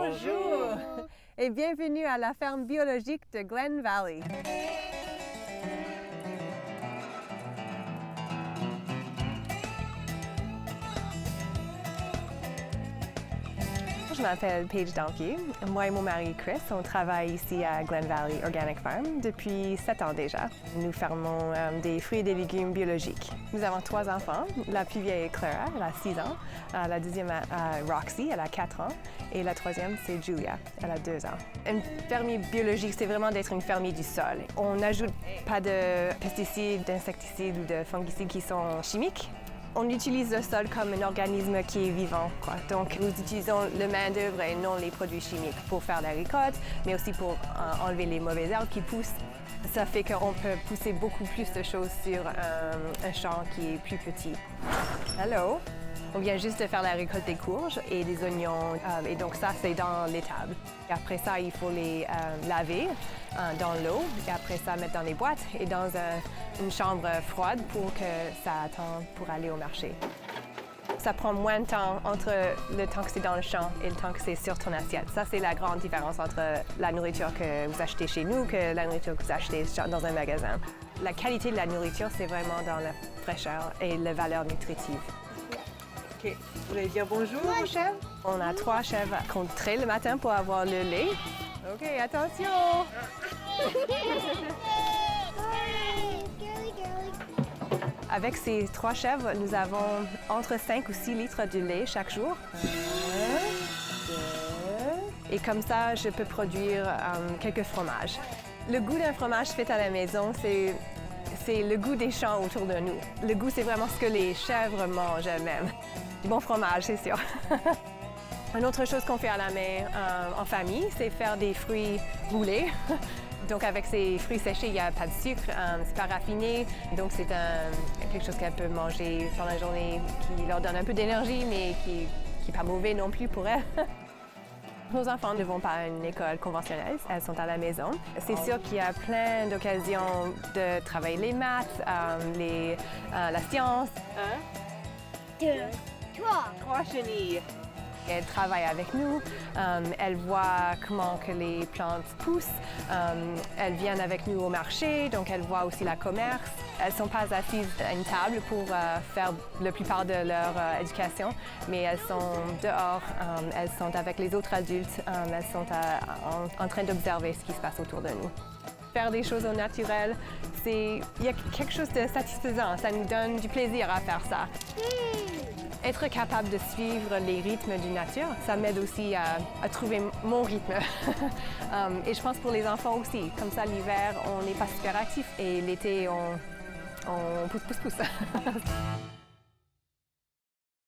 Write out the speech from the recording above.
Bonjour et bienvenue à la ferme biologique de Glen Valley. Je m'appelle Paige Dampier. Moi et mon mari Chris, on travaille ici à Glen Valley Organic Farm depuis 7 ans déjà. Nous fermons des fruits et des légumes biologiques. Nous avons 3 enfants. La plus vieille est Clara, elle a 6 ans. La deuxième, Roxy, elle a 4 ans. Et la troisième, c'est Julia, elle a 2 ans. Une ferme biologique, c'est vraiment d'être une ferme du sol. On n'ajoute pas de pesticides, d'insecticides ou de fongicides qui sont chimiques. On utilise le sol comme un organisme qui est vivant, quoi. Donc, nous utilisons le main-d'œuvre et non les produits chimiques pour faire la récolte, mais aussi pour enlever les mauvaises herbes qui poussent. Ça fait qu'on peut pousser beaucoup plus de choses sur un champ qui est plus petit. Hello! On vient juste de faire la récolte des courges et des oignons, et donc ça, c'est dans l'étable. Après ça, il faut les laver dans l'eau, et après ça, mettre dans les boîtes et dans une chambre froide pour que ça attende pour aller au marché. Ça prend moins de temps entre le temps que c'est dans le champ et le temps que c'est sur ton assiette. Ça, c'est la grande différence entre la nourriture que vous achetez chez nous que la nourriture que vous achetez dans un magasin. La qualité de la nourriture, c'est vraiment dans la fraîcheur et la valeur nutritive. OK. Vous voulez dire bonjour aux chèvres? On a 3 chèvres qu'on traite le matin pour avoir le lait. OK, attention! Avec ces 3 chèvres, nous avons entre 5 ou 6 litres de lait chaque jour. Et comme ça, je peux produire quelques fromages. Le goût d'un fromage fait à la maison, c'est le goût des champs autour de nous. Le goût, c'est vraiment ce que les chèvres mangent elles-mêmes. Du bon fromage, c'est sûr. Une autre chose qu'on fait à la main en famille, c'est faire des fruits roulés. Donc avec ces fruits séchés, il n'y a pas de sucre, c'est pas raffiné. Donc c'est quelque chose qu'elles peuvent manger pendant la journée qui leur donne un peu d'énergie, mais qui n'est pas mauvais non plus pour elles. Nos enfants ne vont pas à une école conventionnelle, elles sont à la maison. C'est sûr qu'il y a plein d'occasions de travailler les maths, la science. 1, 2, 3 chenilles. Elle travaille avec nous, elle voit comment que les plantes poussent, elles viennent avec nous au marché, donc elles voient aussi la commerce. Elles ne sont pas assises à une table pour faire la plupart de leur éducation, mais elles sont dehors, elles sont avec les autres adultes, elles sont en train d'observer ce qui se passe autour de nous. Faire des choses au naturel, il y a quelque chose de satisfaisant, ça nous donne du plaisir à faire ça. Être capable de suivre les rythmes du nature, ça m'aide aussi à trouver mon rythme. Et je pense pour les enfants aussi. Comme ça, l'hiver, on n'est pas super actif et l'été, on pousse.